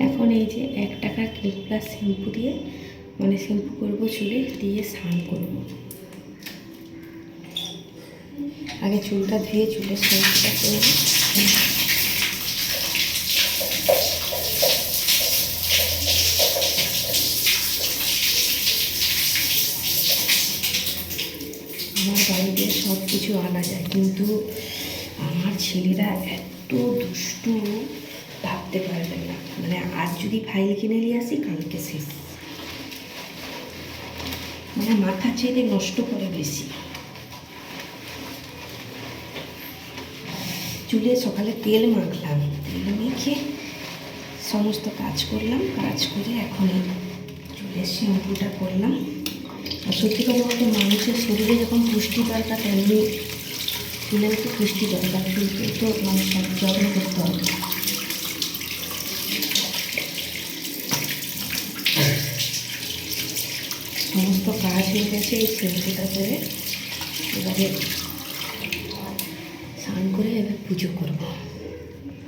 এখন এই যে 1 টাকার ক্লিক প্লাস শ্যাম্পু দিয়ে মানে শ্যাম্পু করবো, চুলে দিয়ে স্নান করবো। আগে চুলটা ধুয়ে চুলের শ্যাম্পুটা করবো। আমার বাড়িতে সব কিছু আনা যায়, কিন্তু আমার ছেলেরা এত দুষ্টু ভাবতে পারবেন না। মানে আজ যদি ফাইল কিনে নিয়ে আসি, কালকে শেষ। মানে মাথা চেয়ে নষ্ট করে বেশি। চুলে সকালে তেল মাখলাম, তেল মেখে সমস্ত কাজ করলাম, কাজ করে এখন চুলের শ্যাম্পুটা করলাম। আর সত্যি কথা বলতে মানুষের শরীরে যখন পুষ্টি দরকার, তেমনি চুলের একটু পুষ্টি দরকার, চুলকে তো মানুষের যত্ন করতে হবে। সমস্ত কাজ হয়ে গেছে এই শ্যাম্পুটা করে। এবারে স্নান করে এবার পুজো করবো।